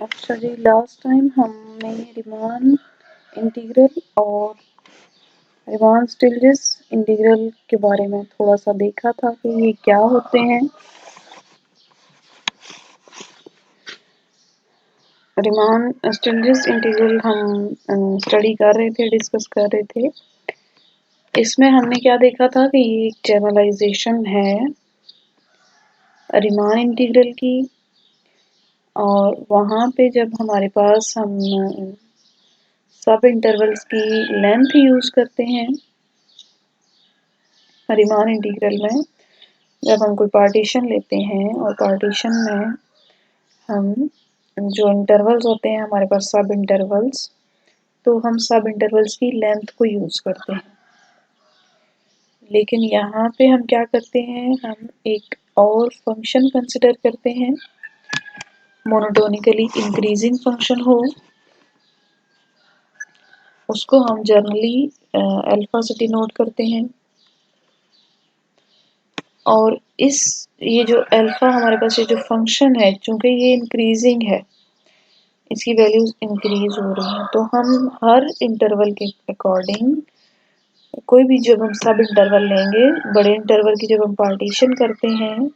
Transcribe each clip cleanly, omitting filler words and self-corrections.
Actually last time हमने Riemann integral और Riemann स्टिल्जिस integral के बारे में थोड़ा सा देखा था कि ये क्या होते हैं। रीमान स्टिल्जिस इंटीग्रल हम स्टडी कर रहे थे, डिस्कस कर रहे थे। इसमें हमने क्या देखा था कि ये एक जनरलाइजेशन है रीमान इंटीग्रल की, और वहाँ पे जब हमारे पास हम सब इंटरवल्स की लेंथ यूज करते हैं रीमान इंटीग्रल में, जब हम कोई पार्टीशन लेते हैं और पार्टीशन में हम जो इंटरवल्स होते हैं हमारे पास सब इंटरवल्स, तो हम सब इंटरवल्स की लेंथ को यूज करते हैं। लेकिन यहाँ पे हम क्या करते हैं, हम एक और फंक्शन कंसिडर करते हैं, मोनोटोनिकली इंक्रीजिंग फंक्शन हो, उसको हम जनरली अल्फा से डिनोट करते हैं। और ये जो अल्फा हमारे पास ये जो फंक्शन है, चूंकि ये इंक्रीजिंग है, इसकी वैल्यूज इंक्रीज हो रही हैं, तो हम हर इंटरवल के अकॉर्डिंग कोई भी जब हम सब इंटरवल लेंगे, बड़े इंटरवल की जब हम पार्टीशन करते हैं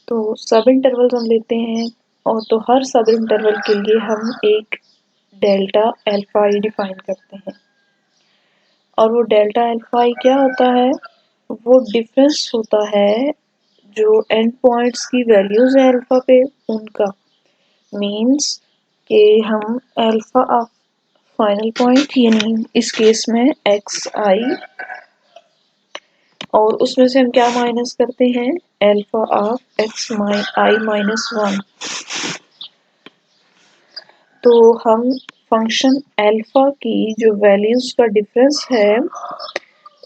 तो सब इंटरवल्स हम लेते हैं, और तो हर सब इंटरवल के लिए हम एक डेल्टा अल्फा आई डिफाइन करते हैं। और वो डेल्टा अल्फा आई क्या होता है, वो डिफरेंस होता है जो एंड पॉइंट्स की वैल्यूज है अल्फा पे उनका, मीन्स कि हम अल्फा ऑफ फाइनल पॉइंट यानी इस केस में एक्स आई, और उसमें से हम क्या माइनस करते हैं, alpha of X I minus 1। तो हम फंक्शन अल्फा की जो वैल्यूज का डिफरेंस है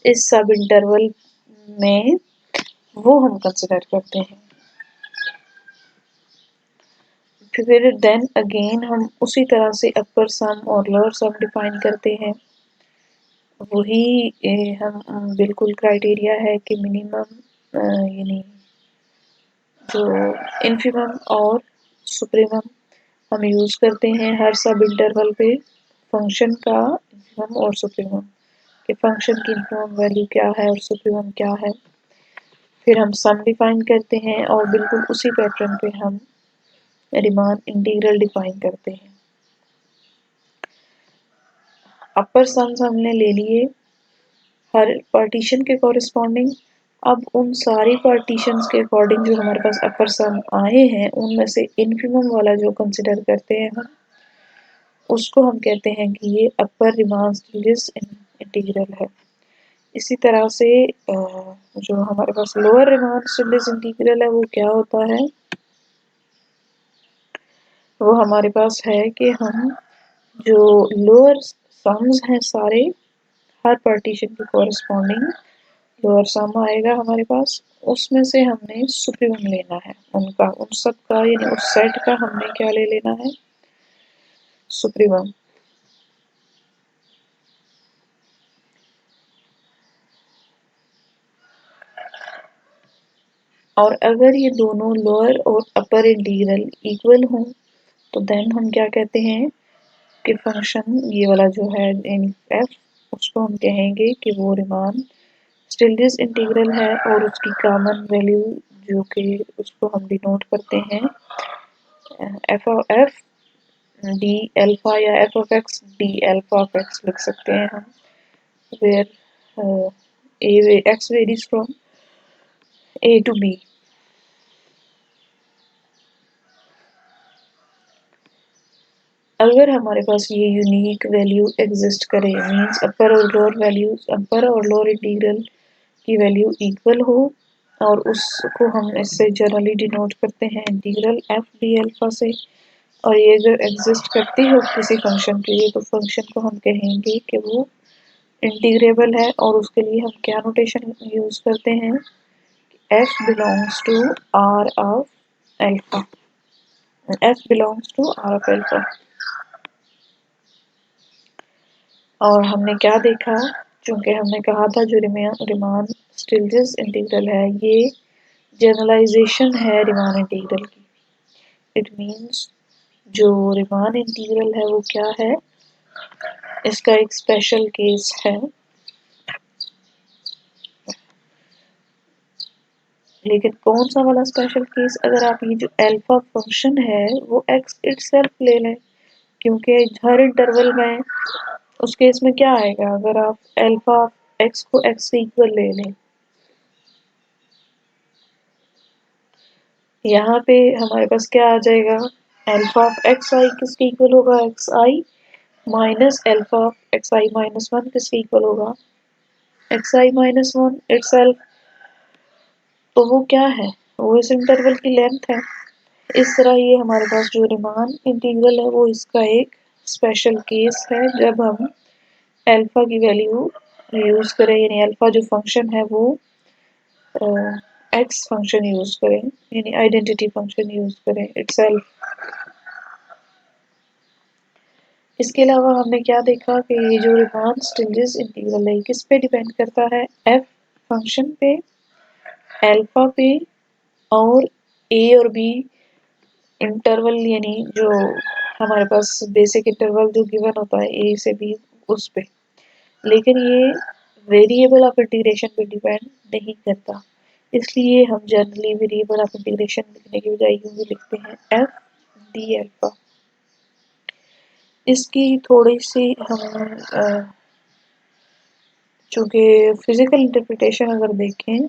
इस सब इंटरवल में, वो हम कंसिडर करते हैं। फिर देन अगेन हम उसी तरह से अपर सम और लोअर सम डिफाइन करते हैं। वही हम बिल्कुल क्राइटेरिया है कि मिनिमम यानी जो इन्फिमम और सुप्रीमम हम यूज करते हैं हर सब इंटरवल पे फंक्शन का इन्फिमम और सुप्रीमम, कि फंक्शन की इन्फिमम वैल्यू क्या है और सुप्रीमम क्या है। फिर हम सम डिफाइन करते हैं और बिल्कुल उसी पैटर्न पे हम रीमान इंटीग्रल डिफाइन करते हैं। अपर सम्स हमने ले लिए हर पार्टीशन के कॉरेस्पॉन्डिंग। अब उन सारी पार्टीशंस के अकॉर्डिंग जो हमारे पास अपर सम आए हैं उनमें से इन्फिमम वाला जो कंसिडर करते हैं हम, उसको हम कहते हैं कि ये अपर रीमान स्टिल्जिस इंटीग्रल है। इसी तरह से जो हमारे पास लोअर रीमान स्टिल्जिस इंटीग्रल है वो क्या होता है, वो हमारे पास है कि हम जो लोअर सम्स हैं सारे हर पार्टीशन के कॉरेस्पॉन्डिंग लोअर सम आएगा हमारे पास, उसमें से हमने सुप्रीमम लेना है उनका, उन सब का यानी उस सेट का हमने क्या ले लेना है, सुप्रीमम। और अगर ये दोनों लोअर और अपर इंटीग्रल इक्वल हों तो देन हम क्या कहते हैं कि फंक्शन ये वाला जो है एफ, उसको हम कहेंगे कि वो रीमान स्टिल्जिस इंटीग्रल है, और उसकी कॉमन वैल्यू जो कि उसको हम डिनोट करते हैं एफ एफ डी अल्फा या F of X D alpha of X लिख सकते हैं हम, where A X varies from A to B. अगर हमारे पास ये यूनिक वैल्यू एग्जिस्ट करे, मींस अपर और लोअर वैल्यूज, अपर और लोअर इंटीग्रल की वैल्यू इक्वल हो, और उसको हम इससे जनरली डिनोट करते हैं इंटीग्रल एफ डी अल्फा से, और ये अगर एग्जिस्ट करती हो किसी फंक्शन के लिए तो फंक्शन को हम कहेंगे कि वो इंटीग्रेबल है, और उसके लिए हम क्या नोटेशन यूज करते हैं, F belongs to R of alpha, F belongs to R of alpha. और हमने क्या देखा, चूंकि हमने कहा था जो रीमान स्टिल्जिस इंटीग्रल है ये जनरलाइजेशन है रीमान इंटीग्रल की। इट मीन्स जो रीमान इंटीग्रल है वो क्या है, इसका एक स्पेशल केस है, लेकिन कौन सा वाला स्पेशल केस, अगर आप ये जो अल्फा फंक्शन है वो एक्स इटसेल्फ ले लें, क्योंकि हर इंटरवल में उस केस में क्या आएगा, अगर आप अल्फा एक्स को एक्स से इक्वल ले लें, यहाँ पे हमारे पास क्या आ जाएगा, अल्फा ऑफ एक्स आई किसके इक्वल होगा, x I minus alpha of X I minus one किसके इक्वल होगा, x I minus one itself. तो वो क्या है, वो इस इंटरवल की लेंथ है। इस तरह ये हमारे पास जो रीमान इंटीग्रल है वो इसका एक स्पेशल केस है, जब हम अल्फा की वैल्यू यूज करें, यानी अल्फा जो फंक्शन है वो एक्स फंक्शन यूज करें, यानी आइडेंटिटी फंक्शन यूज करें इटसेल्फ। इसके अलावा हमने क्या देखा कि ये जो रीमान स्टिल्जिस इंटीग्रल है किस पे डिपेंड करता है, एफ फंक्शन पे, अल्फा पे, और ए और बी इंटरवल, यानी जो हमारे पास बेसिक इंटरवल जो गिवन होता है ए से बी उस पे। लेकिन ये वेरिएबल ऑफ इंटीग्रेशन पे डिपेंड नहीं करता, इसलिए हम जनरली वेरिएबल ऑफ इंटीग्रेशन लिखने के बजाय यूं भी लिखते हैं एफ डी अल्फा। इसकी थोड़ी सी हम चूंकि फिजिकल इंटरप्रिटेशन अगर देखें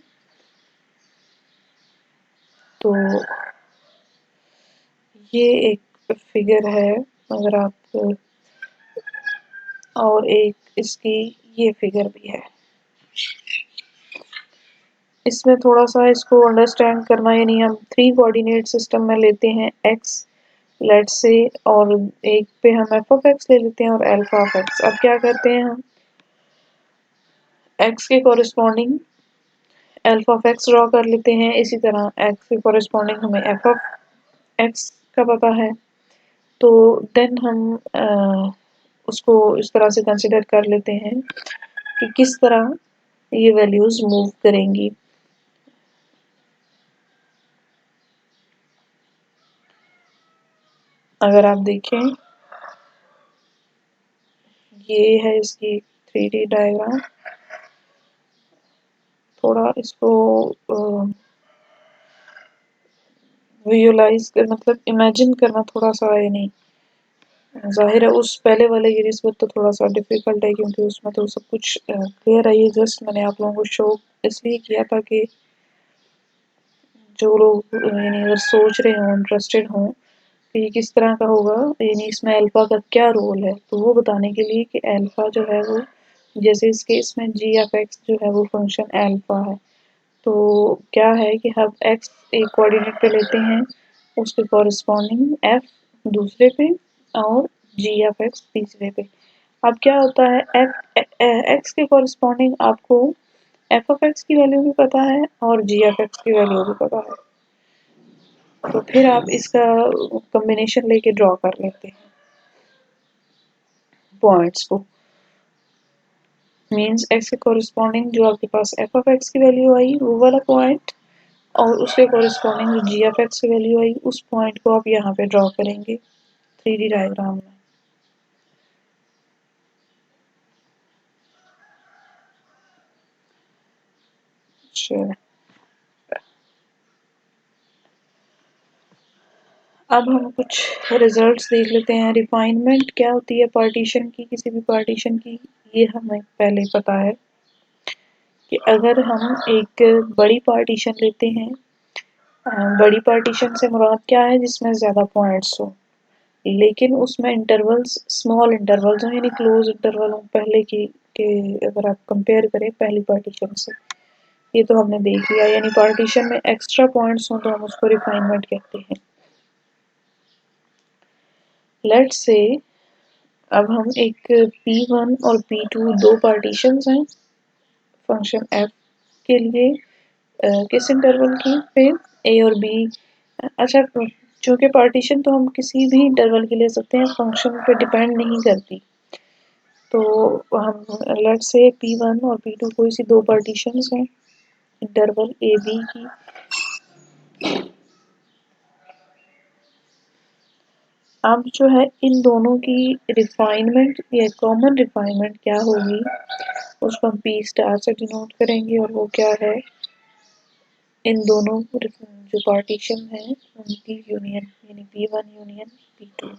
तो ये एक फिगर है, अगर आप, और एक इसकी ये फिगर भी है, इसमें थोड़ा सा इसको अंडरस्टैंड करना, यानी हम 3 कोऑर्डिनेट सिस्टम में लेते हैं एक्स लेट से, और एक पे हम एफ ऑफ एक्स ले लेते हैं और अल्फा ऑफ एक्स। अब क्या करते हैं, हम एक्स के corresponding alpha of x draw कर लेते हैं, इसी तरह एक्स के कॉरेस्पॉन्डिंग हमें एफ ऑफ एक्स का पता है, तो देन हम उसको इस तरह से कंसिडर कर लेते हैं कि किस तरह ये वैल्यूज मूव करेंगी। अगर आप देखें ये है इसकी 3D डायग्राम, थोड़ा इसको विजुअलाइज कर, मतलब इमेजिन करना थोड़ा सा, ये नहीं जाहिर है उस पहले वाले की निस्बत तो थोड़ा सा डिफिकल्ट है, क्योंकि उसमें तो सब कुछ क्लियर है। ये जस्ट मैंने आप लोगों को शो इसलिए किया था कि जो लोग यानी अगर सोच रहे हों, इंटरेस्टेड हों कि ये किस तरह का होगा, यानी इसमें अल्फा का क्या रोल है, तो वो बताने के लिए कि अल्फा जो है वो, जैसे इस केस में जी एफ एक्स जो है वो फंक्शन अल्फा है, तो क्या है कि हम एक्स एक कोऑर्डिनेट पे लेते हैं, उसके कॉरेस्पॉन्डिंग एफ दूसरे पे, और जी एफ एक्स तीसरे पे। अब क्या होता है, एफ एक्स के कॉरेस्पॉन्डिंग आपको एफ ऑफ एक्स की वैल्यू भी पता है और जी एफ एक्स की वैल्यू भी पता है, तो फिर आप इसका कॉम्बिनेशन लेके ड्रॉ कर लेते हैं पॉइंट्स को। मींस एक्स के कॉरेस्पॉन्डिंग जो आपके पास एफ ऑफ एक्स की वैल्यू आई वो वाला पॉइंट, और उसके कॉरेस्पॉन्डिंग जो जी एफ एक्स की वैल्यू आई उस पॉइंट को आप यहाँ पे ड्रॉ करेंगे 3D डायग्राम में। चलो अब हम कुछ रिजल्ट्स देख लेते हैं। रिफाइनमेंट क्या होती है पार्टीशन की, किसी भी पार्टीशन की, ये हमें पहले पता है कि अगर हम एक बड़ी पार्टीशन लेते हैं, बड़ी पार्टीशन से मुराद क्या है, जिसमें ज़्यादा पॉइंट्स हो लेकिन उसमें इंटरवल्स स्मॉल इंटरवल्स हों, यानी क्लोज इंटरवल हो पहले की के, अगर आप कंपेयर करें पहली पार्टीशन से, ये तो हमने देख लिया, यानी पार्टीशन में एक्स्ट्रा पॉइंट्स हों तो हम उसको रिफाइनमेंट कहते हैं। लेट्स से अब हम एक P1 और P2 दो पार्टीशंस हैं फंक्शन f के लिए, किस इंटरवल की पे, a और b। अच्छा, चूँकि पार्टीशन तो हम किसी भी इंटरवल की ले सकते हैं, फंक्शन पे डिपेंड नहीं करती, तो हम लेट्स से P1 और P2 कोई सी दो पार्टीशंस हैं इंटरवल ए बी की, अब जो है इन दोनों की रिफाइनमेंट या कॉमन रिफाइनमेंट क्या होगी उसको हम पी स्टार से डिनोट करेंगे, और वो क्या है, इन दोनों जो पार्टीशन है उनकी यूनियन, यानी P1 यूनियन P2।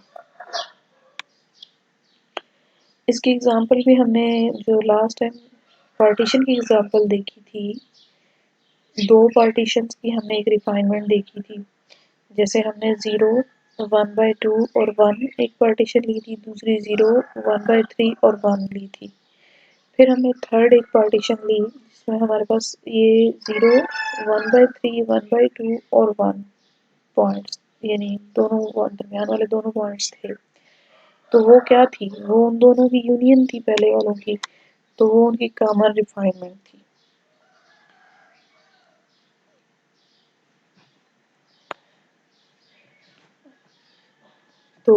इसकी एग्जांपल भी हमने जो लास्ट टाइम पार्टीशन की एग्जांपल देखी थी, दो पार्टीशंस की हमने एक रिफाइनमेंट देखी थी। जैसे हमने 0 1/2 और 1 एक पार्टीशन ली थी, दूसरी 0 1/3 और 1 ली थी। फिर हमने थर्ड एक पार्टीशन ली जिसमें हमारे पास ये 0 1/3 1/2 और 1 पॉइंट्स, यानी दोनों दरमियान वाले दोनों पॉइंट्स थे। तो वो क्या थी, वो उन दोनों की यूनियन थी पहले वालों की, तो वो उनकी कॉमन रिफाइनमेंट थी। तो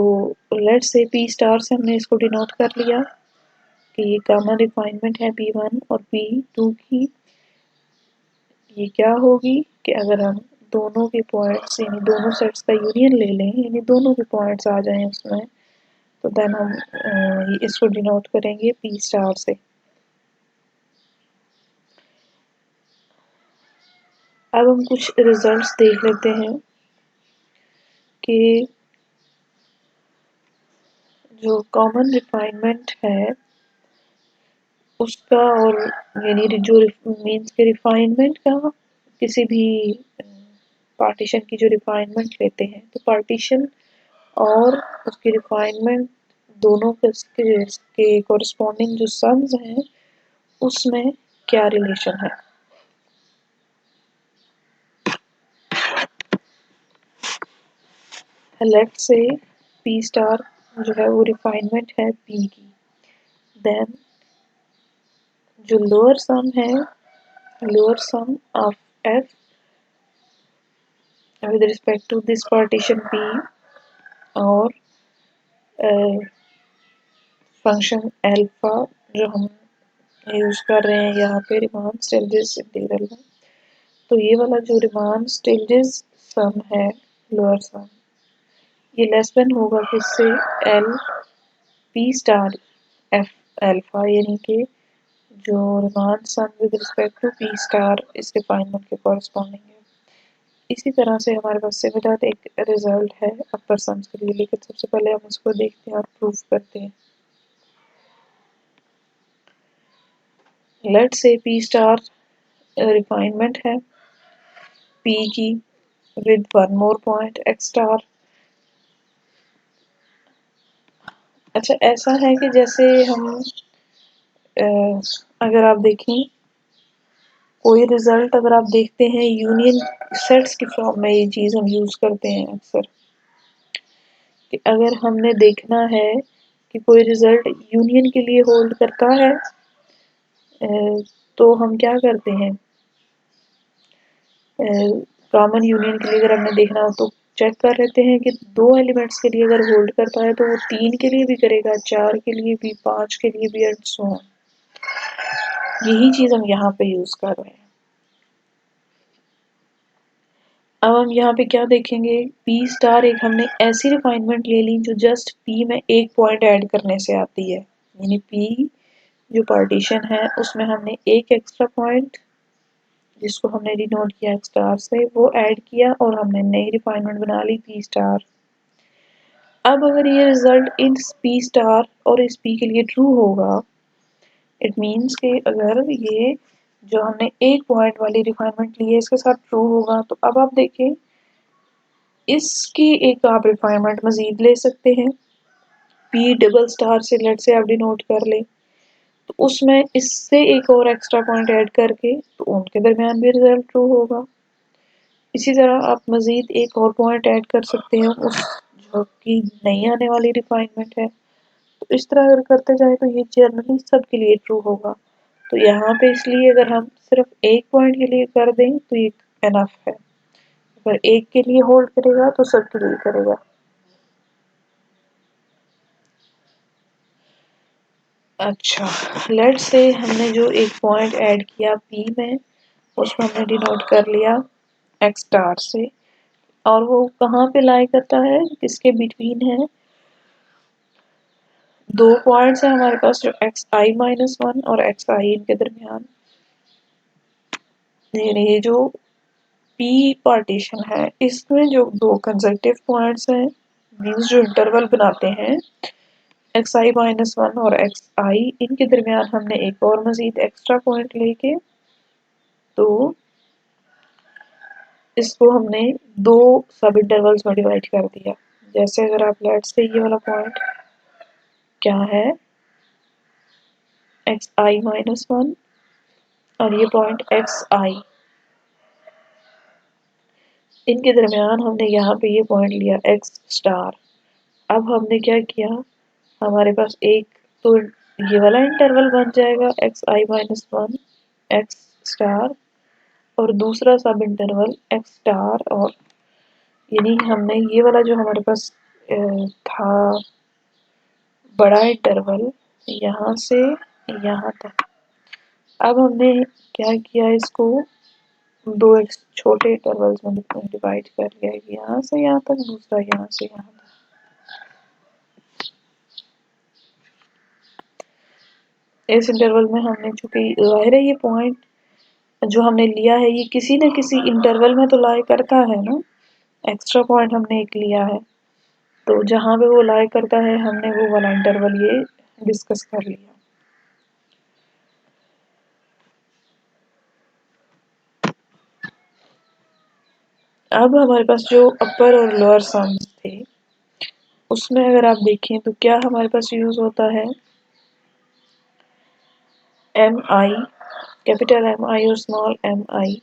लेट्स से पी स्टार से हमने इसको डिनोट कर लिया कि ये कॉमन रिफाइनमेंट है P1 और P2 की। ये क्या होगी कि अगर हम दोनों के पॉइंट्स यानी दोनों सेट्स का यूनियन ले लें, यानी दोनों के पॉइंट्स आ जाएं उसमें, तो देन हम इसको डिनोट करेंगे पी स्टार से। अब हम कुछ रिजल्ट्स देख लेते हैं कि जो कॉमन रिफाइनमेंट है उसका, और यानी जो मीन्स के रिफाइनमेंट का किसी भी पार्टीशन की जो रिफाइनमेंट लेते हैं, तो पार्टीशन और उसकी रिफाइनमेंट दोनों के कॉरस्पॉन्डिंग जो सम्स हैं उसमें क्या रिलेशन है। लेट्स से पी स्टार जो है वो रिफाइनमेंट है पी की, देन जो लोअर सम है, lower sum of F with respect to this partition P, और फंक्शन अल्फा जो हम यूज कर रहे हैं यहाँ पे रिमान स्टिल्जिस इंटीग्रल में, तो ये वाला जो रिमान स्टिल्जिस सम है लोअर सम, ये लेस देन होगा किससे, L P star F alpha, यानी कि जो Riemann sum with respect to P star इस रिफाइनमेंट के कॉरस्पॉन्डिंग है। इसी तरह से हमारे पास सिमिलर एक रिजल्ट है अपर सम्स के लिए, लेकिन सबसे पहले हम इसको देखते हैं और प्रूव करते हैं। Let's say P star refinement है पी की with one more point x star. अच्छा, ऐसा है कि जैसे हम अगर आप देखें कोई रिजल्ट अगर आप देखते हैं यूनियन सेट्स की फॉर्म में, ये चीज़ हम यूज़ करते हैं अक्सर कि अगर हमने देखना है कि कोई रिजल्ट यूनियन के लिए होल्ड करता है, तो हम क्या करते हैं, कॉमन यूनियन के लिए अगर हमने देखना हो तो चेक कर लेते हैं कि दो एलिमेंट्स के लिए अगर होल्ड करता है तो वो 3 के लिए भी करेगा, 4 के लिए भी, 5 के लिए भी, एंड सो ऑन। यही चीज़ हम यहाँ पे यूज़ कर रहे हैं। अब हम यहाँ पे क्या देखेंगे, पी स्टार एक हमने ऐसी रिफाइनमेंट ले ली जो जस्ट पी में एक पॉइंट ऐड करने से आती है, यानी पी जो पार्टीशन है उसमें हमने एक एक्स्ट्रा पॉइंट जिसको हमने डिनोट किया एक्स स्टार से वो ऐड किया और हमने नई रिफाइनमेंट बना ली पी स्टार। अब अगर ये रिजल्ट इस पी स्टार और इस पी के लिए ट्रू होगा, इट मीन्स कि अगर ये जो हमने एक पॉइंट वाली रिफाइनमेंट ली है इसके साथ ट्रू होगा, तो अब आप देखें इसकी एक आप रिफाइनमेंट मजीद ले सकते हैं, पी डबल स्टार से लेट से आप डिनोट कर लें, तो उसमें इससे एक और एक्स्ट्रा पॉइंट ऐड करके तो उनके दरमियान भी रिजल्ट ट्रू होगा। इसी तरह आप मजीद एक और पॉइंट ऐड कर सकते हैं उस जो कि नई आने वाली रिफाइनमेंट है, तो इस तरह अगर करते जाए तो ये जनरली सबके लिए ट्रू होगा। तो यहाँ पे इसलिए अगर हम सिर्फ एक पॉइंट के लिए कर दें तो ये एनफ है, अगर एक के लिए होल्ड करेगा तो सब के लिए करेगा। अच्छा, लेट्स से हमने जो एक पॉइंट ऐड किया पी में उसको हमने डिनोट कर लिया एक्स स्टार से, और वो कहाँ पे लाई करता है, किसके बिटवीन है, दो पॉइंट्स है हमारे पास जो एक्स आई माइनस वन और एक्स आई इनके दरमियान, ये जो पी पार्टीशन है इसमें जो दो कंजर्वेटिव पॉइंट्स हैं मीन्स जो इंटरवल बनाते हैं एक्स आई माइनस वन और एक्स आई, इनके दरमियान हमने एक और मजीद एक्स्ट्रा पॉइंट लेके तो इसको हमने दो सब इंटरवल्स में डिवाइड कर दिया। जैसे अगर आप लेट्स से ये वाला पॉइंट क्या है एक्स आई माइनस वन और ये पॉइंट एक्स आई, इनके दरमियान हमने यहाँ पे ये पॉइंट लिया एक्स स्टार। अब हमने क्या किया, हमारे पास एक तो ये वाला इंटरवल बन जाएगा x I minus one x star और दूसरा सब इंटरवल एक्स स्टार, और यानी हमने ये वाला जो हमारे पास था बड़ा इंटरवल यहाँ से यहाँ तक, अब हमने क्या किया इसको दो छोटे इंटरवल्स में डिवाइड कर लिया, यहाँ से यहाँ तक दूसरा यहाँ से यहाँ तक। इस इंटरवल में हमने चूंकि जाहिर है ये पॉइंट जो हमने लिया है ये किसी न किसी इंटरवल में तो लाई करता है ना, एक्स्ट्रा पॉइंट हमने एक लिया है तो जहाँ पे वो लाई करता है हमने वो वाला इंटरवल ये डिस्कस कर लिया। अब हमारे पास जो अपर और लोअर सम्स थे उसमें अगर आप देखें तो क्या हमारे पास यूज होता है एम आई, कैपिटल एम आई और स्मॉल एम आई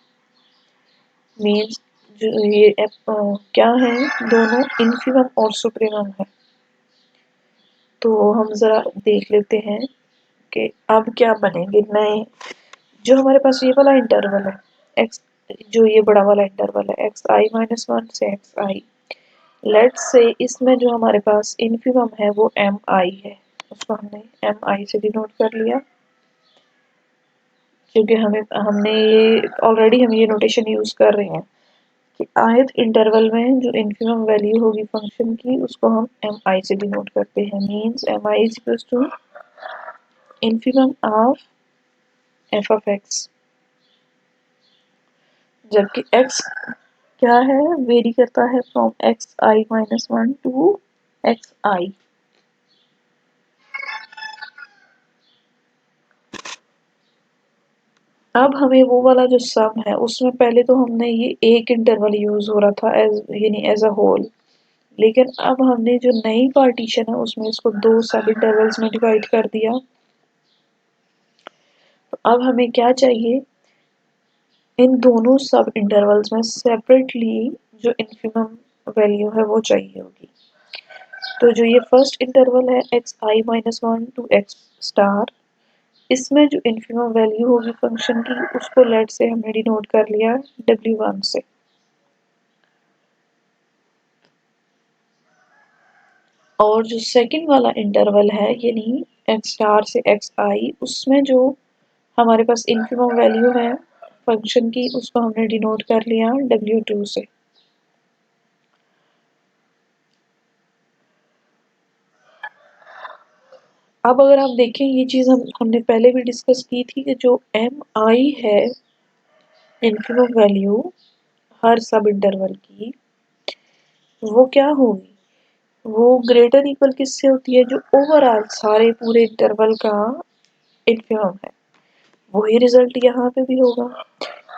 मीन्स जो ये क्या है दोनों इन्फिमम और सुप्रीमम है। तो हम जरा देख लेते हैं कि अब क्या बनेंगे नए, जो हमारे पास ये वाला इंटरवल है एक्स, जो ये बड़ा वाला इंटरवल है एक्स आई माइनस वन से एक्स आई, लेट्स से इसमें जो हमारे पास इन्फिमम है वो एम आई है, उसको हमने एम आई से डिनोट कर लिया क्योंकि हमने ये ऑलरेडी हम ये नोटेशन यूज कर रहे हैं कि ith इंटरवल में जो इन्फिमम वैल्यू होगी फंक्शन की उसको हम एम आई से डिनोट करते हैं, means M I is equal to infimum of F of X, जबकि एक्स क्या है वेरी करता है from X I minus one to X I. अब हमें वो वाला जो सम है उसमें पहले तो हमने ये एक इंटरवल यूज हो रहा था एज यानी एज अ होल, लेकिन अब हमने जो नई पार्टीशन है उसमें इसको दो सब इंटरवल्स में डिवाइड कर दिया। तो अब हमें क्या चाहिए, इन दोनों सब इंटरवल्स में सेपरेटली जो इन्फिमम वैल्यू है वो चाहिए होगी। तो जो ये फर्स्ट इंटरवल है X I minus one to X star, इसमें जो इन्फिमम वैल्यू होगी फंक्शन की उसको लेट से हमने डिनोट कर लिया W1 से। और जो सेकंड वाला इंटरवल है यानी एक्स स्टार से एक्स आई, उसमें जो हमारे पास इन्फिमम वैल्यू है फंक्शन की उसको हमने डिनोट कर लिया W2 से। अब अगर आप देखें ये चीज़ हमने पहले भी डिस्कस की थी कि जो एम आई है इन्फिमम वैल्यू हर सब इंटरवल की वो क्या होगी, वो ग्रेटर इक्वल किससे होती है, जो ओवरऑल सारे पूरे इंटरवल का इन्फिमम है। वही रिजल्ट यहाँ पे भी होगा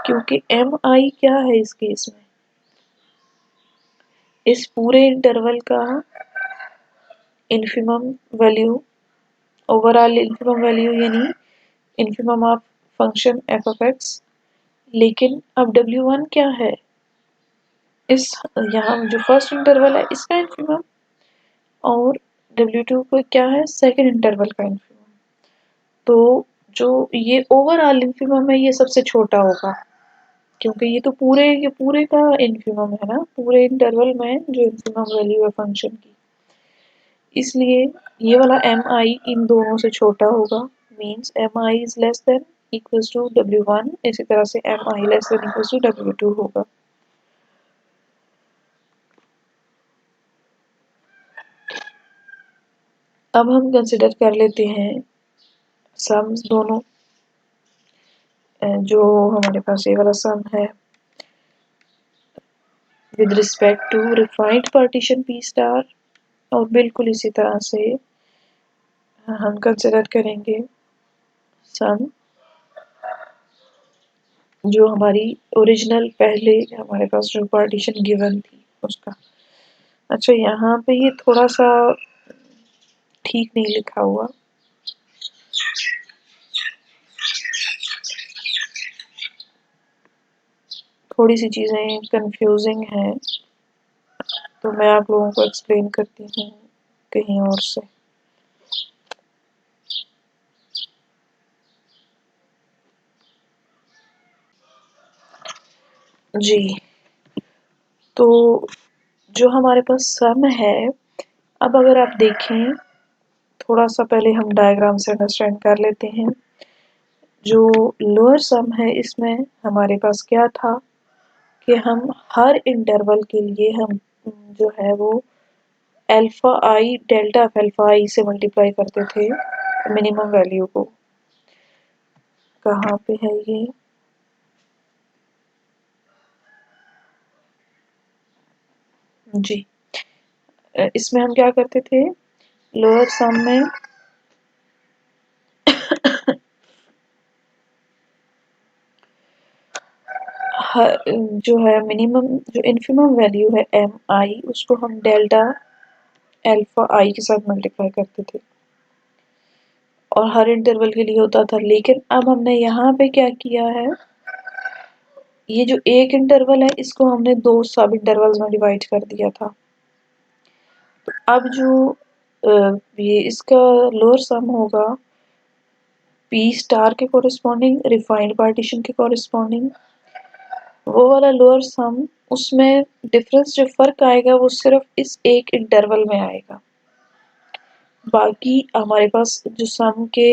क्योंकि एम आई क्या है इस केस में, इस पूरे इंटरवल का infimum value, overall infimum value यानी infimum of function F of X. लेकिन अब W1 क्या है, इस यहाँ जो फर्स्ट इंटरवल है इसका इन्फिमम, और W2 को क्या है सेकंड इंटरवल का इन्फिमम। तो जो ये ओवरऑल इन्फिमम है ये सबसे छोटा होगा क्योंकि ये पूरे का इन्फिमम है ना, पूरे इंटरवल में जो इन्फिमम वैल्यू है फंक्शन की, इसलिए ये वाला एम आई इन दोनों से छोटा होगा, means M I is less than equals to W1, इसी तरह से M I less than equals to W2 होगा। अब हम कंसिडर कर लेते हैं सम्स दोनों, जो हमारे पास ये वाला सम है with respect to refined partition P star, और बिल्कुल इसी तरह से हम कंसिडर करेंगे सम जो हमारी ओरिजिनल पहले हमारे पास जो पार्टीशन गिवन थी उसका। अच्छा, यहाँ पे ये थोड़ा सा ठीक नहीं लिखा हुआ, थोड़ी सी चीज़ें कंफ्यूजिंग हैं, तो मैं आप लोगों को एक्सप्लेन करती हूँ कहीं और से। जी, तो जो हमारे पास सम है, अब अगर आप देखें थोड़ा सा पहले हम डायग्राम से अंडरस्टैंड कर लेते हैं। जो लोअर सम है इसमें हमारे पास क्या था कि हम हर इंटरवल के लिए हम जो है वो alpha I delta of alpha I से मल्टीप्लाई करते थे मिनिमम वैल्यू को। कहाँ पे है ये? जी, इसमें हम क्या करते थे लोअर सम में जो है मिनिमम जो इन्फिमम वैल्यू है एम आई, उसको हम डेल्टा अल्फा आई के साथ मल्टीप्लाई करते थे और हर इंटरवल के लिए होता था। लेकिन अब हमने यहाँ पे क्या किया है, ये जो एक इंटरवल है इसको हमने दो सब इंटरवल्स में डिवाइड कर दिया था। तो अब जो ये इसका लोअर सम होगा पी स्टार के कोरिस्पॉन्डिंग, रिफाइंड पार्टीशन के कोरिस्पॉन्डिंग, वो वाला लोअर सम, उसमें डिफरेंस जो फर्क आएगा वो सिर्फ इस एक इंटरवल में आएगा। बाकी हमारे पास जो सम के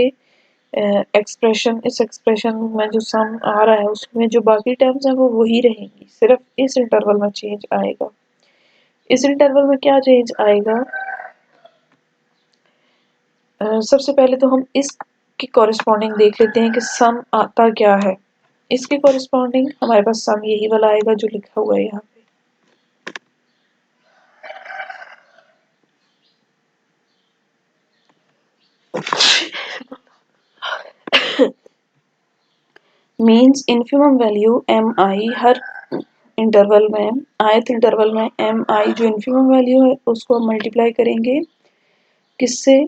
एक्सप्रेशन, इस एक्सप्रेशन में जो सम आ रहा है उसमें जो बाकी टर्म्स हैं वो वही रहेंगी, सिर्फ इस इंटरवल में चेंज आएगा। इस इंटरवल में क्या चेंज आएगा, सबसे पहले तो हम इसके कॉरेस्पॉन्डिंग देख लेते हैं कि सम आता क्या है। इसके कॉरेस्पॉन्डिंग हमारे पास सम यही वाला आएगा जो लिखा हुआ है यहाँ पे। मीन्स इन्फिमम वैल्यू एम आई हर इंटरवल में, ith इंटरवल में एम आई जो इन्फिमम वैल्यू है उसको हम मल्टीप्लाई करेंगे किससे,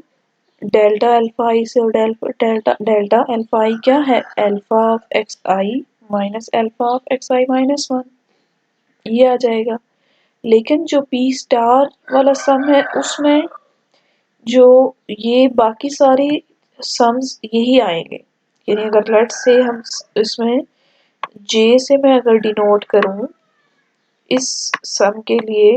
डेल्टा अल्फा आई से। और डेल्टा अल्फा आई क्या है, alpha of X I minus alpha of X I minus 1, ये आ जाएगा। लेकिन जो पी स्टार वाला सम है उसमें जो ये बाकी सारी सम्स यही आएंगे, यानी अगर लेट से हम इसमें जे से मैं अगर डिनोट करूं इस सम के लिए,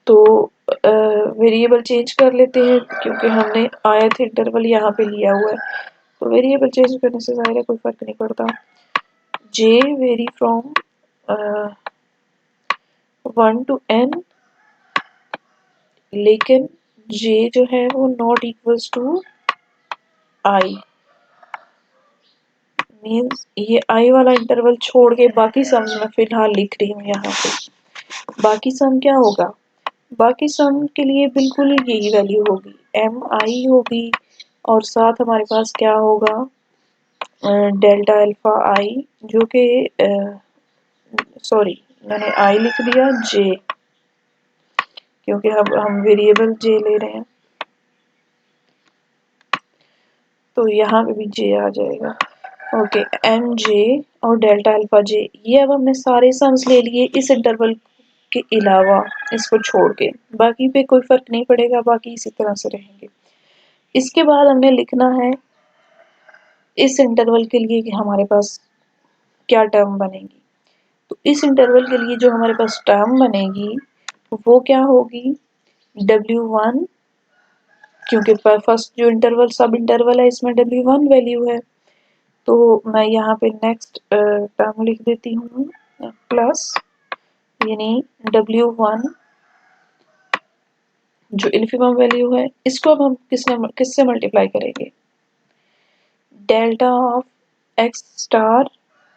तो वेरिएबल चेंज कर लेते हैं क्योंकि हमने ith इंटरवल यहाँ पे लिया हुआ है, तो वेरिएबल चेंज करने से ज़ाहिर है कोई फर्क नहीं पड़ता। J vary from 1 to n, लेकिन जे जो है वो not equals to I, means ये आई वाला इंटरवल छोड़ के बाकी सम्स मैं फिलहाल लिख रही हूँ यहाँ पे। बाकी सम क्या होगा, बाकी सम के लिए बिल्कुल यही वैल्यू होगी, एम आई होगी, और साथ हमारे पास क्या होगा डेल्टा अल्फा आई, जो कि सॉरी मैंने आई लिख दिया जे, क्योंकि हम वेरिएबल जे ले रहे हैं तो यहाँ पे भी जे आ जाएगा। ओके, एम जे और डेल्टा अल्फा जे, ये अब हमने सारे सम्स ले लिए इस इंटरवल के अलावा, इसको छोड़ के बाकी पे कोई फर्क नहीं पड़ेगा, बाकी इसी तरह से रहेंगे। इसके बाद हमने लिखना है इस इंटरवल के लिए कि हमारे पास क्या टर्म बनेगी। तो इस इंटरवल के लिए जो हमारे पास टर्म बनेगी वो क्या होगी, W1, क्योंकि फर्स्ट जो इंटरवल सब इंटरवल है इसमें W1 वैल्यू है, तो मैं यहाँ पे नेक्स्ट टर्म लिख देती हूँ प्लस, यानी W1 जो इन्फिमम वैल्यू है इसको अब हम किससे मल्टीप्लाई करेंगे, डेल्टा ऑफ एक्स स्टार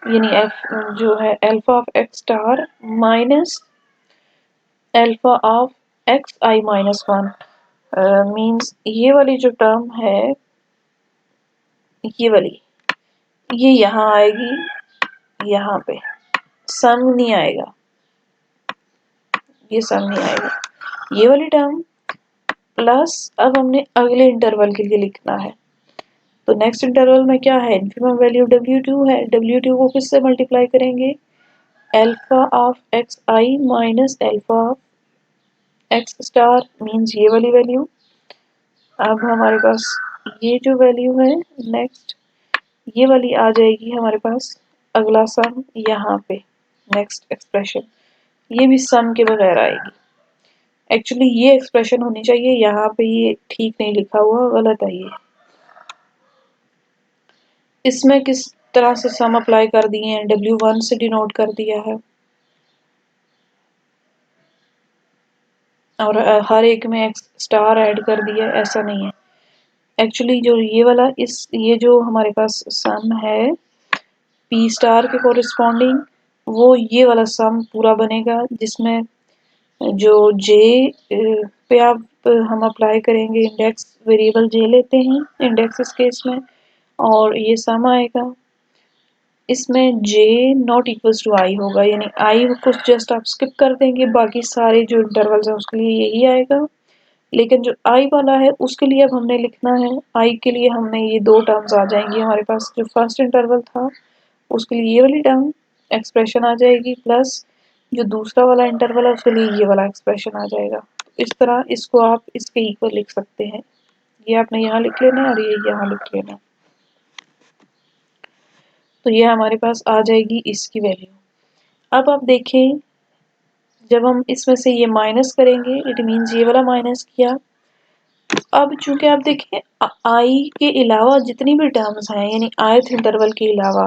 यानी एफ जो है alpha of x star minus alpha of X I minus one, means ये वाली जो टर्म है ये वाली ये यहाँ आएगी, यहाँ पे सम नहीं आएगा, ये सम नहीं आएगा, ये वाली टर्म प्लस अब हमने अगले इंटरवल के लिए लिखना है। तो नेक्स्ट इंटरवल में क्या है, इन्फिमम वैल्यू W2 है, W2 को किससे मल्टीप्लाई करेंगे, alpha of X I minus alpha of x star means ये वाली वैल्यू। अब हमारे पास ये जो वैल्यू है नेक्स्ट ये वाली आ जाएगी हमारे पास, अगला सम यहाँ पे नेक्स्ट एक्सप्रेशन, ये भी सम के बगैर आएगी। एक्चुअली ये एक्सप्रेशन होनी चाहिए, यहाँ पे ये ठीक नहीं लिखा हुआ, गलत है ये। इसमें किस तरह से सम अप्लाई कर दिए हैं, W1 से डिनोट कर दिया है और हर एक में एक्स स्टार ऐड कर दिया, ऐसा नहीं है। एक्चुअली जो ये वाला ये जो हमारे पास सम है P स्टार के कोरिस्पॉन्डिंग, वो ये वाला सम पूरा बनेगा जिसमें जो J पे आप हम अप्लाई करेंगे, इंडेक्स वेरिएबल J लेते हैं इंडेक्स इस केस में, और ये सम आएगा। इसमें J not equals to I होगा, यानी I को जस्ट आप स्किप कर देंगे, बाकी सारे जो इंटरवल्स हैं उसके लिए यही आएगा। लेकिन जो I वाला है उसके लिए अब हमने लिखना है, I के लिए हमने ये दो टर्म्स आ जाएंगी हमारे पास, जो फर्स्ट इंटरवल था उसके लिए ये वाली टर्म एक्सप्रेशन आ जाएगी, प्लस जो दूसरा वाला इंटरवल है उसके लिए ये वाला एक्सप्रेशन आ जाएगा। इस तरह इसको आप इसके इक्वल लिख सकते हैं, ये आपने यहाँ लिख लेना है और ये यहाँ लिख लेना है। तो ये हमारे पास आ जाएगी इसकी वैल्यू। अब आप देखें जब हम इसमें से ये माइनस करेंगे, इट मीन्स ये वाला माइनस किया। अब चूंकि आप देखें आई के अलावा जितनी भी टर्म्स हैं यानी ith इंटरवल के अलावा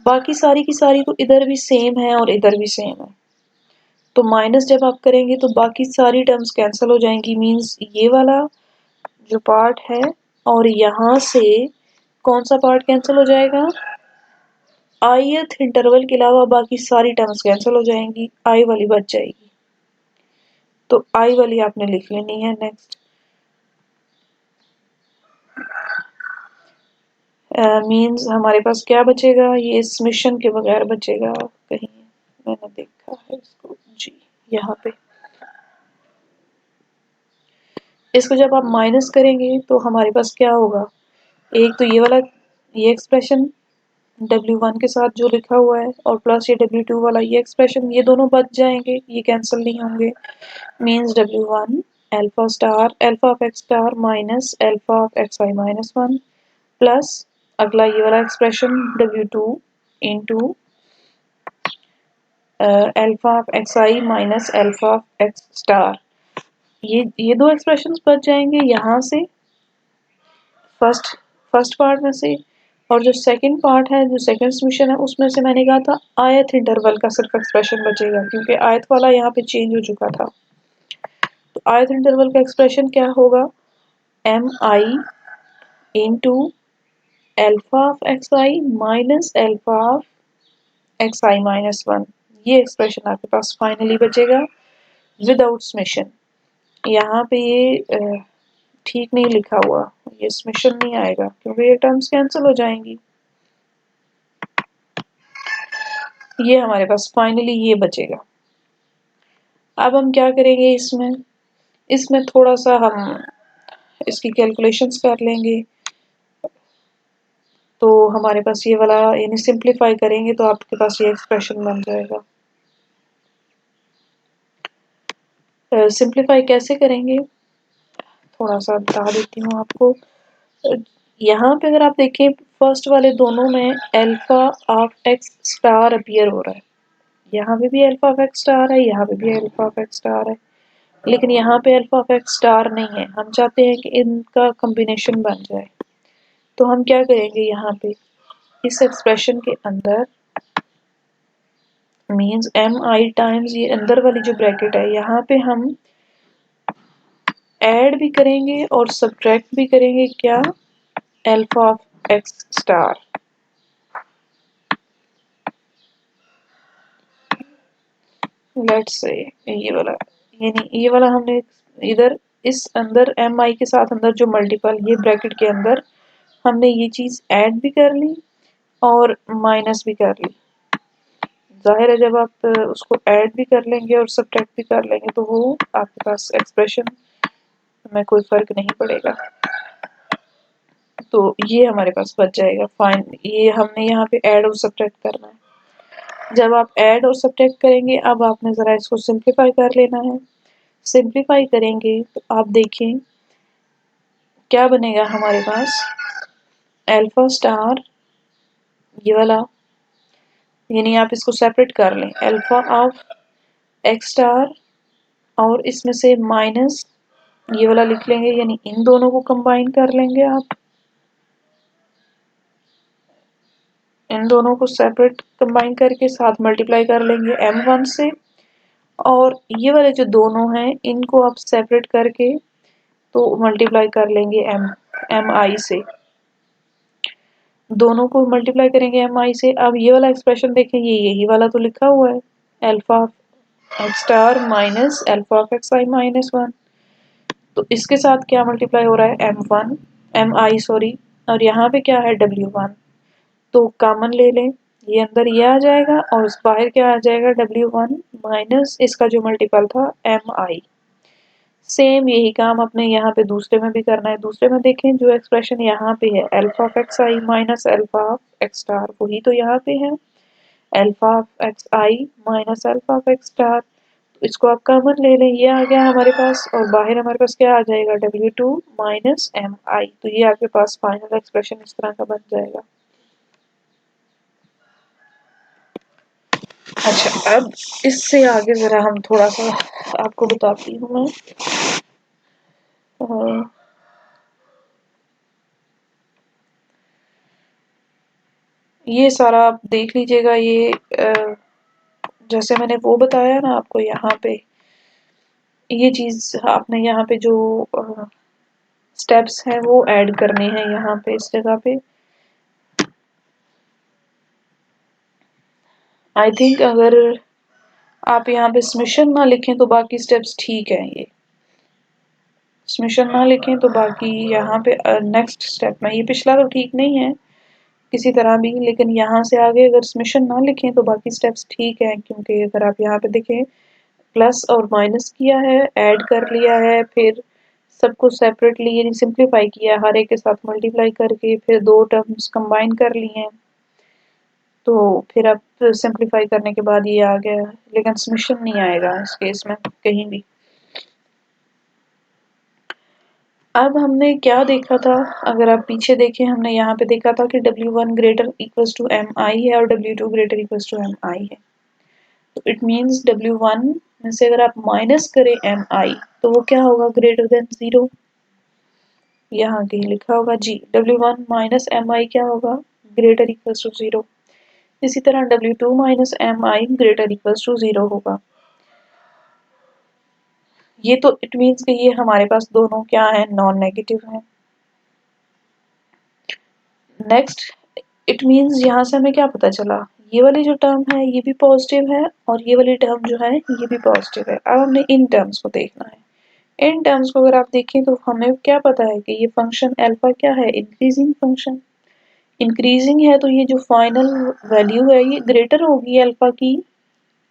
बाकी सारी की सारी तो इधर भी सेम है और इधर भी सेम है, तो माइनस जब आप करेंगे तो बाकी सारी टर्म्स कैंसिल हो जाएंगी, मीन्स ये वाला जो पार्ट है और यहाँ से कौन सा पार्ट कैंसिल हो जाएगा, ith इंटरवल के अलावा बाकी सारी टर्म्स कैंसिल हो जाएंगी, आई वाली बच जाएगी। तो आई वाली आपने लिख लेनी है। नेक्स्ट मीन्स हमारे पास क्या बचेगा, ये समेशन के बगैर बचेगा, कहीं मैंने देखा है इसको जी, यहाँ पे इसको जब आप माइनस करेंगे तो हमारे पास क्या होगा, एक तो ये वाला ये एक्सप्रेशन W1 के साथ जो लिखा हुआ है और प्लस ये W2 वाला ये एक्सप्रेशन, ये दोनों बच जाएंगे, ये कैंसिल नहीं होंगे, means W1 alpha star alpha of x star minus alpha of X I minus one, plus अगला ये वाला expression W2 into alpha of X I minus alpha of x star. ये दो एक्सप्रेशंस बच जाएंगे यहाँ से फर्स्ट पार्ट में से, और जो सेकंड पार्ट है जो सेकंड सॉल्यूशन है उसमें से मैंने कहा था ith इंटरवल का सिर्फ एक्सप्रेशन बचेगा, क्योंकि ith वाला यहाँ पे चेंज हो चुका था। तो ith इंटरवल का एक्सप्रेशन क्या होगा, M I into alpha of X I minus alpha of X I minus one, ये एक्सप्रेशन आपके पास फाइनली बचेगा विदाउट समेशन। यहाँ पे ये ठीक नहीं लिखा हुआ, ये समेशन नहीं आएगा क्योंकि ये टर्म्स कैंसिल हो जाएंगी। ये हमारे पास फाइनली ये बचेगा। अब हम क्या करेंगे, इसमें थोड़ा सा हम इसकी कैलकुलेशंस कर लेंगे, तो हमारे पास ये वाला यानी सिंप्लीफाई करेंगे तो आपके पास ये एक्सप्रेशन बन जाएगा। सिंप्लीफाई कैसे करेंगे थोड़ा सा बता देती हूँ आपको। यहाँ पे अगर आप देखें फर्स्ट वाले दोनों में alpha of x star appear हो रहा है, यहाँ पे भी अल्फा ऑफ एक्स स्टार है, यहाँ पे भी अल्फा ऑफ एक्स स्टार है, लेकिन यहाँ पे अल्फा ऑफ एक्स स्टार नहीं है। हम चाहते हैं कि इनका कॉम्बिनेशन बन जाए, तो हम क्या करेंगे, यहाँ पे इस एक्सप्रेशन के अंदर मींस एम आई टाइम्स ये अंदर वाली जो ब्रैकेट है यहाँ पे हम ऐड भी करेंगे और सब्ट्रैक्ट भी करेंगे क्या, alpha of x star. Let's say ये वाला, यानी ये वाला हमने इधर इस अंदर एम आई के साथ अंदर जो मल्टीपल ये ब्रैकेट के अंदर हमने ये चीज ऐड भी कर ली और माइनस भी कर ली। जाहिर है जब आप उसको ऐड भी कर लेंगे और सब्ट्रैक्ट भी कर लेंगे तो वो आपके पास एक्सप्रेशन में कोई फर्क नहीं पड़ेगा। तो ये हमारे पास बच जाएगा फाइन। ये हमने यहाँ पे ऐड और सब्ट्रैक्ट करना है। जब आप ऐड और सब्ट्रैक्ट करेंगे अब आपने ज़रा इसको सिंप्लीफाई कर लेना है। सिंप्लीफाई करेंगे तो आप देखें क्या बनेगा हमारे पास, अल्फा स्टार ये वाला, यानी आप इसको सेपरेट कर लें, अल्फा ऑफ एक्स स्टार और इसमें से माइनस ये वाला लिख लेंगे, यानी इन दोनों को कंबाइन कर लेंगे आप, इन दोनों को सेपरेट कंबाइन करके साथ मल्टीप्लाई कर लेंगे m1 से, और ये वाले जो दोनों हैं इनको आप सेपरेट करके तो मल्टीप्लाई कर लेंगे एम आई से, दोनों को मल्टीप्लाई करेंगे एम आई से। अब ये वाला एक्सप्रेशन देखें, ये यही वाला तो लिखा हुआ है, alpha x star minus alpha of X I minus 1, तो इसके साथ क्या मल्टीप्लाई हो रहा है m1 एम आई सॉरी, और यहाँ पे क्या है w1, तो कॉमन ले लें, ये अंदर ये आ जाएगा और उस बाहर क्या आ जाएगा w1 माइनस इसका जो मल्टीपल था एम आई। सेम यही काम अपने यहाँ पे दूसरे में भी करना है। दूसरे में देखें जो एक्सप्रेशन यहाँ पे है alpha of X I minus alpha of x star, वही तो यहाँ पे है alpha of X I minus alpha of x star, तो इसको आप कॉमन ले लें, ये आ गया हमारे पास, और बाहर हमारे पास क्या आ जाएगा w2 माइनस एम आई, तो ये आपके पास फाइनल एक्सप्रेशन इस तरह का बन जाएगा। अच्छा, अब इससे आगे जरा हम थोड़ा सा आपको बताती हूँ मैं। ये सारा आप देख लीजिएगा, ये जैसे मैंने वो बताया ना आपको, यहाँ पे ये चीज आपने यहाँ पे जो स्टेप्स हैं वो ऐड करने हैं यहाँ पे इस जगह पे। आई थिंक अगर आप यहाँ पे समेशन ना लिखें तो बाकी स्टेप्स ठीक है, ये समेशन ना लिखें तो बाकी यहाँ पे नेक्स्ट स्टेप में, ये पिछला तो ठीक नहीं है किसी तरह भी, लेकिन यहाँ से आगे अगर समेशन ना लिखें तो बाकी स्टेप्स ठीक है, क्योंकि अगर आप यहाँ पे देखें प्लस और माइनस किया है, ऐड कर लिया है, फिर सबको सेपरेटली यानी सिंप्लीफाई किया, हर एक के साथ मल्टीप्लाई करके फिर दो टर्म्स कंबाइन कर लिए हैं, तो फिर अब सिंप्लीफाई करने के बाद ये आ गया, लेकिन समेशन नहीं आएगा इस केस में कहीं भी। अब हमने क्या देखा था, अगर आप पीछे देखें हमने यहाँ पे देखा था कि W1 greater equals to M I है और W2 greater equals to M I है, तो इट मीन्स W1 में से अगर आप माइनस करें एम आई तो वो क्या होगा, ग्रेटर देन 0, यहाँ कहीं लिखा होगा जी, W1 माइनस एम आई क्या होगा, ग्रेटर इक्वल्स टू 0। इसी तरह W2 minus M I greater equals to 0 होगा। ये तो इट मीन्स कि ये हमारे पास दोनों क्या है, नॉन नेगेटिव है। नेक्स्ट इट मीन्स यहाँ से हमें क्या पता चला, ये वाली जो टर्म है ये भी पॉजिटिव है और ये वाली टर्म जो है ये भी पॉजिटिव है। अब हमने इन टर्म्स को देखना है। इन टर्म्स को अगर आप देखें तो हमें क्या पता है कि ये फंक्शन अल्फा क्या है, इंक्रीजिंग फंक्शन। इंक्रीजिंग है तो ये जो फाइनल वैल्यू है ये ग्रेटर होगी अल्फा की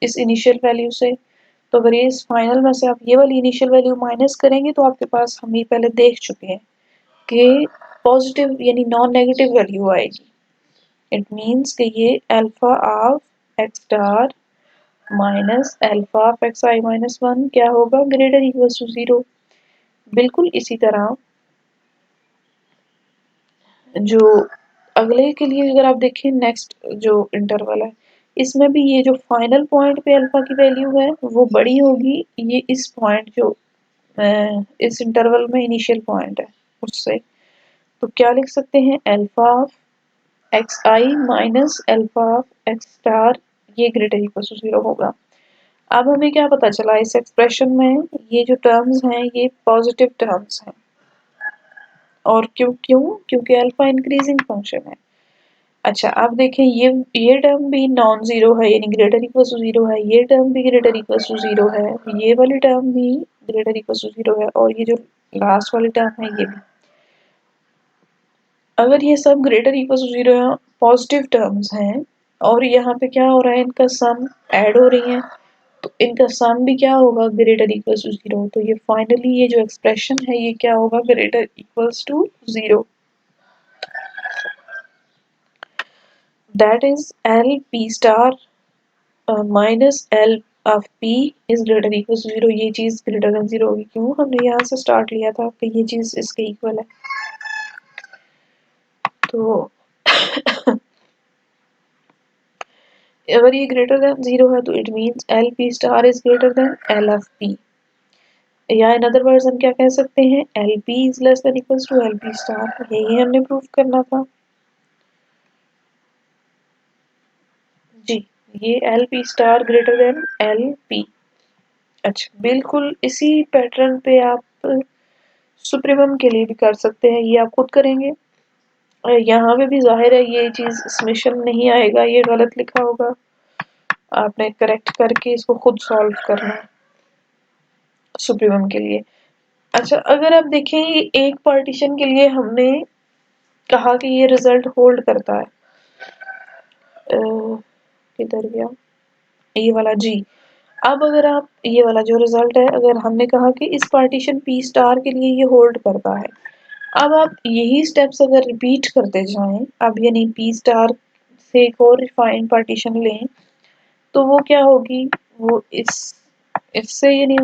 इस इनिशियल वैल्यू से। तो अगर ये इस फाइनल में से आप ये वाली इनिशियल वैल्यू माइनस करेंगे तो आपके पास, हम ये पहले देख चुके हैं कि पॉजिटिव यानी नॉन नेगेटिव वैल्यू आएगी। इट मीन्स कि ये alpha of x star minus alpha of X I minus 1 क्या होगा, ग्रेटर इक्वल्स टू 0। बिल्कुल इसी तरह जो अगले के लिए अगर आप देखें नेक्स्ट जो इंटरवल है, इसमें भी ये जो फाइनल पॉइंट पे अल्फा की वैल्यू है वो बड़ी होगी ये इस पॉइंट जो इस इंटरवल में इनिशियल पॉइंट है उससे। तो क्या लिख सकते हैं, alpha of X I minus alpha of x star ये ग्रेटर इक्वल टू 0 होगा। अब हमें क्या पता चला इस एक्सप्रेशन में, ये जो टर्म्स हैं ये पॉजिटिव टर्म्स हैं। और क्यों क्यों क्योंकि अल्फा इंक्रीजिंग फंक्शन है। अच्छा अब देखें, ये टर्म भी नॉन जीरो है, यानी ग्रेटर इक्वल टू जीरो है, ये टर्म भी ग्रेटर इक्वल टू जीरो है, ये वाली टर्म भी ग्रेटर इक्वल टू जीरो है, और ये जो लास्ट वाली टर्म है ये भी। अगर ये सब ग्रेटर इक्वल टू जीरो है, पॉजिटिव टर्म्स हैं, और यहाँ पे क्या हो रहा है, इनका सम ऐड हो रही है, तो इनका सम भी क्या होगा, ग्रेटर इक्वल टू जीरो। तो ये फाइनली ये जो एक्सप्रेशन है ये क्या होगा, greater equals to zero. That is L P star minus L of P is greater equal to zero. ये चीज ग्रेटर देन जीरो होगी, क्यों, हमने यहाँ से स्टार्ट लिया था कि ये चीज इसके इक्वल है। तो अगर ये ग्रेटर देन जीरो है तो it means L P star is greater than L of P, या इन अदर वर्ड्स हम क्या कह सकते हैं, L P is less than equals to L P star. यही हमने प्रूव करना था जी, ये L P star greater than L P. अच्छा, बिल्कुल इसी पैटर्न पे आप सुप्रीमम के लिए भी कर सकते हैं, ये आप खुद करेंगे। यहाँ पे भी जाहिर है ये चीज समेशन नहीं आएगा, ये गलत लिखा होगा, आपने करेक्ट करके इसको खुद सॉल्व करना है सुप्रीमम के लिए। अच्छा, अगर आप देखें ये एक पार्टीशन के लिए हमने कहा कि ये रिजल्ट होल्ड करता है, किधर गया ये वाला जी। अब अगर आप ये वाला जो रिजल्ट है, अगर हमने कहा कि इस पार्टीशन पी स्टार के लिए ये होल्ड करता है, अब आप यही स्टेप्स अगर रिपीट करते जाएं, अब यानी पी स्टार से एक और रिफाइंड पार्टीशन लें, तो वो क्या होगी, वो इससे यानी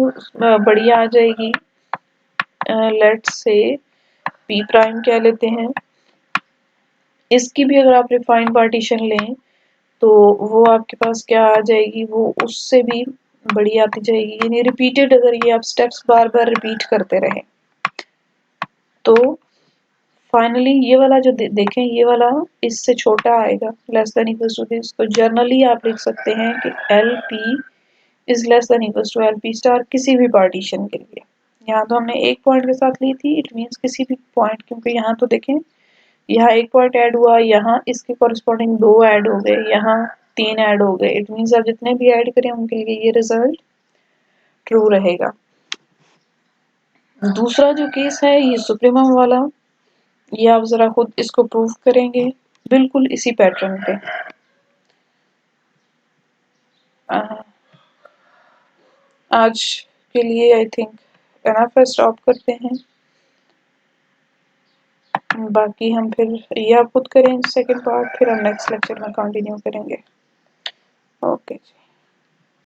बड़ी आ जाएगी। लेट्स से पी प्राइम क्या लेते हैं, इसकी भी अगर आप रिफाइंड पार्टीशन लें तो वो आपके पास क्या आ जाएगी, वो उससे भी बड़ी आती जाएगी। यानी रिपीटेड अगर ये आप स्टेप्स बार बार रिपीट करते रहे तो फाइनली ये वाला जो देखें, ये वाला इससे छोटा आएगा, less than equal to this. तो जर्नली आप लिख सकते हैं कि L P is less than equal to L P star किसी भी पार्टीशन के लिए। यहाँ तो हमने एक पॉइंट के साथ ली थी, इट मीन्स किसी भी पॉइंट, क्योंकि यहाँ तो देखें यहाँ एक पॉइंट ऐड हुआ, यहाँ इसके कॉरेस्पॉन्डिंग दो ऐड हो गए, यहाँ तीन ऐड हो गए, इट मीन्स आप जितने भी ऐड करें उनके लिए ये रिजल्ट ट्रू रहेगा। दूसरा जो केस है ये सुप्रीमम वाला, ये आप जरा खुद इसको प्रूव करेंगे बिल्कुल इसी पैटर्न पे। आज के लिए आई थिंक एनफ है, स्टॉप करते हैं। बाकी हम फिर ये आप खुद करें सेकंड पार्ट, फिर हम नेक्स्ट लेक्चर में कंटिन्यू करेंगे। ओके जी।